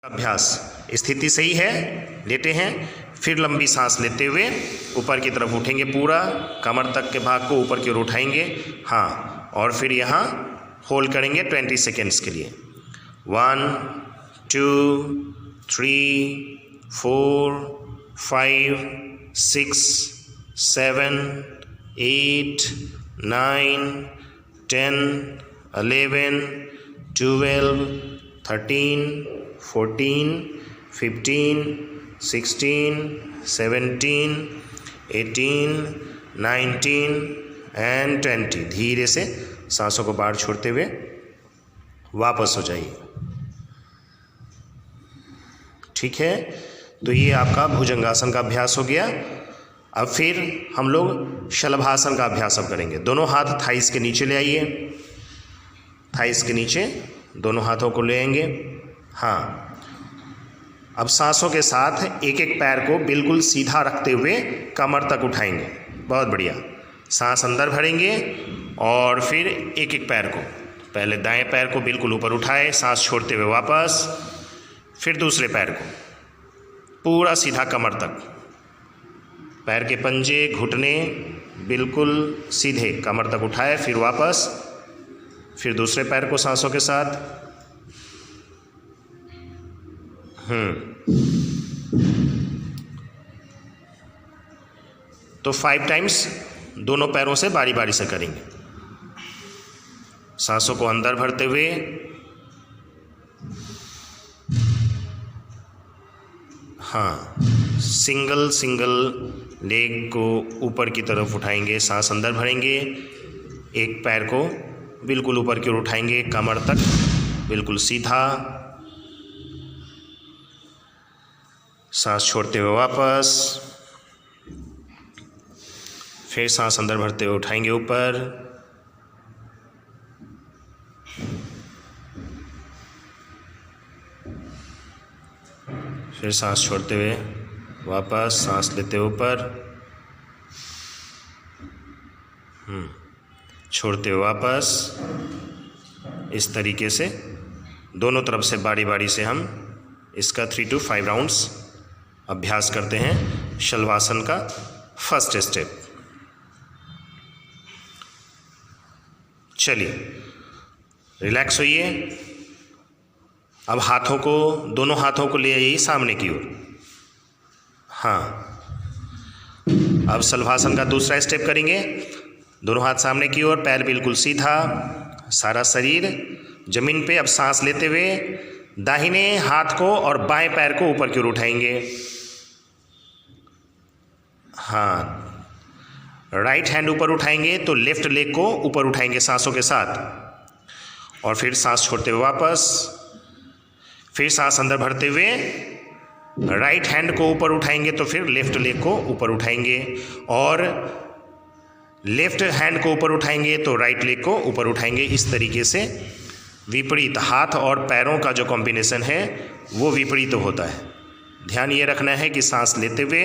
अभ्यास। स्थिति सही है, लेटे हैं, फिर लंबी सांस लेते हुए ऊपर की तरफ उठेंगे, पूरा कमर तक के भाग को ऊपर की ओर उठाएंगे, हाँ, और फिर यहाँ होल्ड करेंगे 20 सेकेंड्स के लिए। 1 2 3 4 5 6 7 8 9 10 11 12 13 14 15 16 17 18 19 एंड 20। धीरे से सांसों को बाहर छोड़ते हुए वापस हो जाइए। ठीक है, तो ये आपका भुजंगासन का अभ्यास हो गया। अब फिर हम लोग शलभासन का अभ्यास अब करेंगे। दोनों हाथ थाइस के नीचे ले आइए, थाइस के नीचे दोनों हाथों को ले आएंगे, हाँ। अब सांसों के साथ एक एक पैर को बिल्कुल सीधा रखते हुए कमर तक उठाएंगे। बहुत बढ़िया। सांस अंदर भरेंगे और फिर एक एक पैर को, पहले दाएं पैर को बिल्कुल ऊपर उठाए, सांस छोड़ते हुए वापस, फिर दूसरे पैर को पूरा सीधा कमर तक, पैर के पंजे घुटने बिल्कुल सीधे कमर तक उठाए, फिर वापस, फिर दूसरे पैर को सांसों के साथ, तो 5 टाइम्स दोनों पैरों से बारी बारी से करेंगे। सांसों को अंदर भरते हुए, हाँ, सिंगल सिंगल लेग को ऊपर की तरफ उठाएंगे, सांस अंदर भरेंगे, एक पैर को बिल्कुल ऊपर की ओर उठाएंगे, कमर तक बिल्कुल सीधा, सांस छोड़ते हुए वापस, फिर सांस अंदर भरते हुए उठाएंगे ऊपर, फिर सांस छोड़ते हुए वापस, सांस लेते हुए ऊपर, छोड़ते हुए वापस। इस तरीके से दोनों तरफ से बारी बारी से हम इसका 3 to 5 राउंड्स अभ्यास करते हैं। शलभासन का फर्स्ट स्टेप। चलिए, रिलैक्स होइए। अब हाथों को, दोनों हाथों को ले आइए सामने की ओर, हाँ। अब शलभासन का दूसरा स्टेप करेंगे। दोनों हाथ सामने की ओर, पैर बिल्कुल सीधा, सारा शरीर जमीन पे। अब सांस लेते हुए दाहिने हाथ को और बाएं पैर को ऊपर की ओर उठाएंगे, हाँ। राइट हैंड ऊपर उठाएंगे तो लेफ्ट लेग को ऊपर उठाएंगे सांसों के साथ, और फिर सांस छोड़ते हुए वापस, फिर सांस अंदर भरते हुए राइट हैंड को ऊपर उठाएंगे तो फिर लेफ्ट लेग को ऊपर उठाएंगे, और लेफ्ट हैंड को ऊपर उठाएंगे तो राइट लेग को ऊपर उठाएंगे। इस तरीके से विपरीत हाथ और पैरों का जो कॉम्बिनेशन है वो विपरीत होता है। ध्यान ये रखना है कि सांस लेते हुए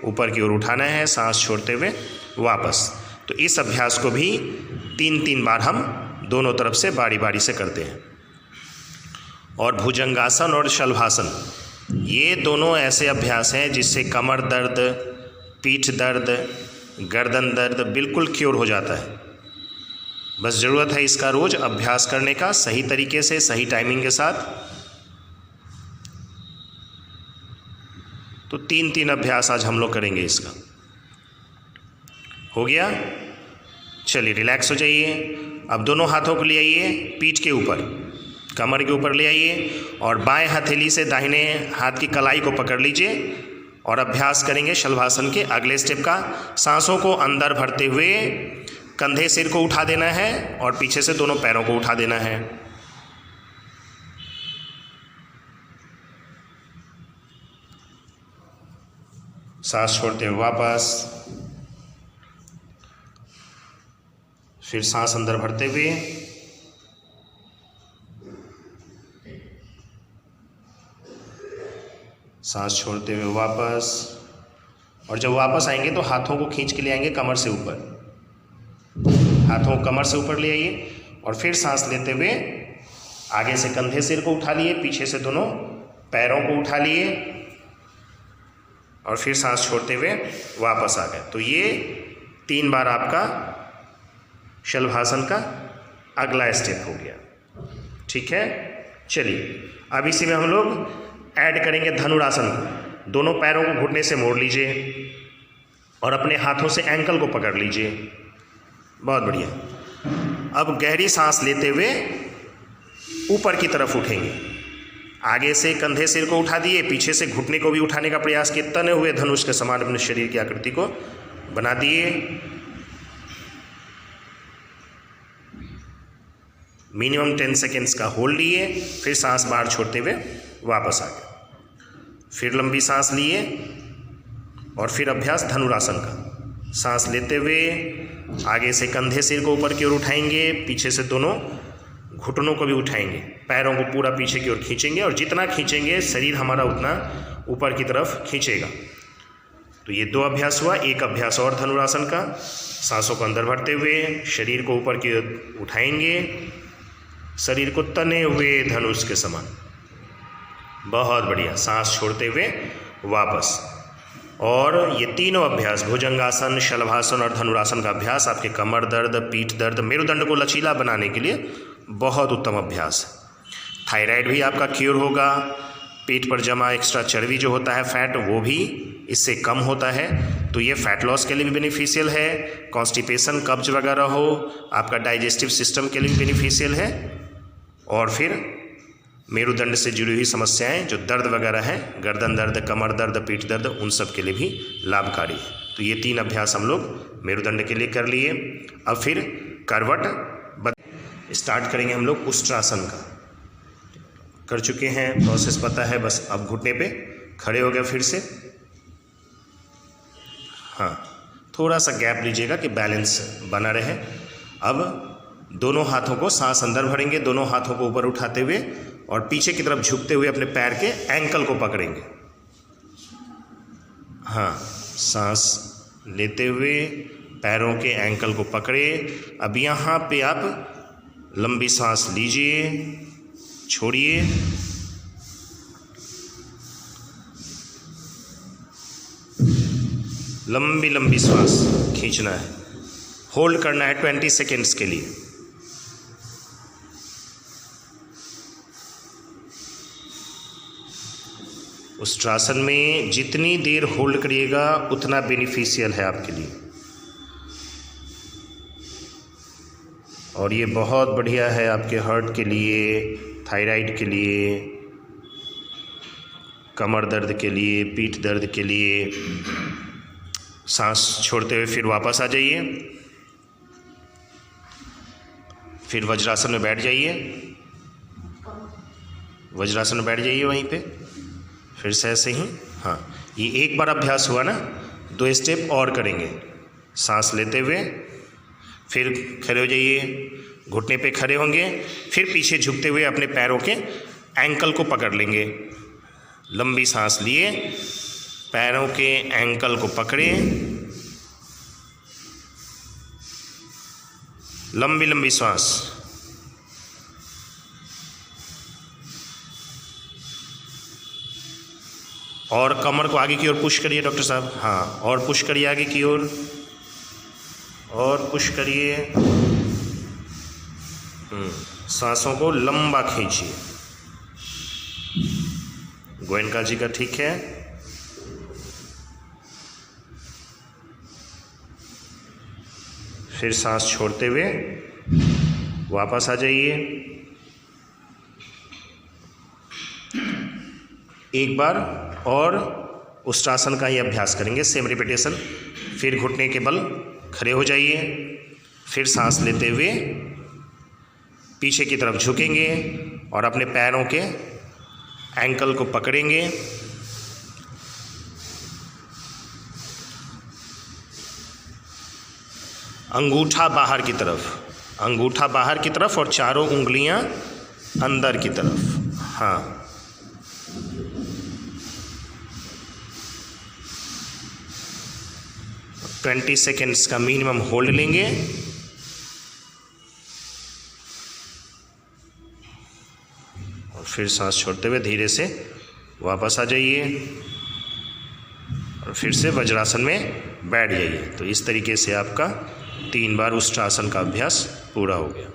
ऊपर की ओर उठाना है, सांस छोड़ते हुए वापस। तो इस अभ्यास को भी 3-3 बार हम दोनों तरफ से बारी बारी से करते हैं। और भुजंगासन और शलभासन, ये दोनों ऐसे अभ्यास हैं जिससे कमर दर्द, पीठ दर्द, गर्दन दर्द बिल्कुल क्योर हो जाता है। बस ज़रूरत है इसका रोज़ अभ्यास करने का, सही तरीके से, सही टाइमिंग के साथ। तो 3-3 अभ्यास आज हम लोग करेंगे इसका। हो गया? चलिए, रिलैक्स हो जाइए। अब दोनों हाथों को ले आइए पीठ के ऊपर, कमर के ऊपर ले आइए, और बाएं हथेली से दाहिने हाथ की कलाई को पकड़ लीजिए और अभ्यास करेंगे शलभासन के अगले स्टेप का। सांसों को अंदर भरते हुए कंधे सिर को उठा देना है और पीछे से दोनों पैरों को उठा देना है। सांस छोड़ते हुए वापस, फिर सांस अंदर भरते हुए, सांस छोड़ते हुए वापस, और जब वापस आएंगे तो हाथों को खींच के ले आएंगे कमर से ऊपर, हाथों को कमर से ऊपर ले आइए, और फिर सांस लेते हुए आगे से कंधे सिर को उठा लिए, पीछे से दोनों पैरों को उठा लिए और फिर सांस छोड़ते हुए वापस आ गए। तो ये 3 बार आपका शलभासन का अगला स्टेप हो गया। ठीक है, चलिए अब इसी में हम लोग ऐड करेंगे धनुरासन को। दोनों पैरों को घुटने से मोड़ लीजिए और अपने हाथों से एंकल को पकड़ लीजिए। बहुत बढ़िया। अब गहरी सांस लेते हुए ऊपर की तरफ उठेंगे। आगे से कंधे सिर को उठा दिए, पीछे से घुटने को भी उठाने का प्रयास किए, तने हुए धनुष के समान अपने शरीर की आकृति को बना दिए। मिनिमम 10 सेकेंड्स का होल्ड लिए, फिर सांस बाहर छोड़ते हुए वापस आ गए। फिर लंबी सांस लिए और फिर अभ्यास धनुरासन का। सांस लेते हुए आगे से कंधे सिर को ऊपर की ओर उठाएंगे, पीछे से दोनों घुटनों को भी उठाएंगे, पैरों को पूरा पीछे की ओर खींचेंगे और जितना खींचेंगे शरीर हमारा उतना ऊपर की तरफ खींचेगा। तो ये 2 अभ्यास हुआ। एक अभ्यास और धनुरासन का। सांसों को अंदर भरते हुए शरीर को ऊपर की ओर उठाएंगे, शरीर को तने हुए धनुष के समान। बहुत बढ़िया। सांस छोड़ते हुए वापस। और ये तीनों अभ्यास भुजंगासन, शलभासन और धनुरासन का अभ्यास आपके कमर दर्द, पीठ दर्द, मेरुदंड को लचीला बनाने के लिए बहुत उत्तम अभ्यास है। थायराइड भी आपका क्योर होगा। पेट पर जमा एक्स्ट्रा चर्बी जो होता है फैट, वो भी इससे कम होता है। तो ये फैट लॉस के लिए भी बेनिफिशियल है। कॉन्स्टिपेशन, कब्ज वगैरह हो, आपका डाइजेस्टिव सिस्टम के लिए भी बेनिफिशियल है। और फिर मेरुदंड से जुड़ी हुई समस्याएं जो दर्द वगैरह हैं, गर्दन दर्द, कमर दर्द, पीठ दर्द, उन सब के लिए भी लाभकारी है। तो ये 3 अभ्यास हम लोग मेरुदंड के लिए कर लिए। अब फिर करवट स्टार्ट करेंगे हम लोग उष्ट्रासन का। कर चुके हैं, प्रोसेस पता है, बस अब घुटने पे खड़े हो गए फिर से। हाँ, थोड़ा सा गैप लीजिएगा कि बैलेंस बना रहे। अब दोनों हाथों को सांस अंदर भरेंगे, दोनों हाथों को ऊपर उठाते हुए और पीछे की तरफ झुकते हुए अपने पैर के एंकल को पकड़ेंगे। हाँ, सांस लेते हुए पैरों के एंकल को पकड़े। अब यहाँ पे आप लंबी सांस लीजिए, छोड़िए, लंबी लंबी सांस खींचना है, होल्ड करना है 20 सेकेंड्स के लिए। उष्ट्रासन में जितनी देर होल्ड करिएगा उतना बेनिफिशियल है आपके लिए। और ये बहुत बढ़िया है आपके हार्ट के लिए, थायराइड के लिए, कमर दर्द के लिए, पीठ दर्द के लिए। सांस छोड़ते हुए फिर वापस आ जाइए, फिर वज्रासन में बैठ जाइए। वज्रासन में बैठ जाइए वहीं पे, फिर से ऐसे ही। हाँ, ये एक बार अभ्यास हुआ ना, 2 स्टेप और करेंगे। सांस लेते हुए फिर खड़े हो जाइए, घुटने पे खड़े होंगे, फिर पीछे झुकते हुए अपने पैरों के एंकल को पकड़ लेंगे। लंबी सांस लिए, पैरों के एंकल को पकड़े, लंबी लंबी सांस। और कमर को आगे की ओर पुश करिए डॉक्टर साहब। हाँ, और पुश करिए आगे की ओर, और पुश करिए। सांसों को लंबा खींचिए। गोयनका जी का ठीक है। फिर सांस छोड़ते हुए वापस आ जाइए। एक बार और उष्ट्रासन का ही अभ्यास करेंगे, सेम रिपीटेशन। फिर घुटने के बल खड़े हो जाइए, फिर सांस लेते हुए पीछे की तरफ झुकेंगे और अपने पैरों के एंकल को पकड़ेंगे। अंगूठा बाहर की तरफ, अंगूठा बाहर की तरफ और चारों उंगलियां अंदर की तरफ। हाँ, और 20 सेकेंड्स का मिनिमम होल्ड लेंगे। और फिर सांस छोड़ते हुए धीरे से वापस आ जाइए और फिर से वज्रासन में बैठ जाइए। तो इस तरीके से आपका 3 बार उष्ट्रासन का अभ्यास पूरा हो गया।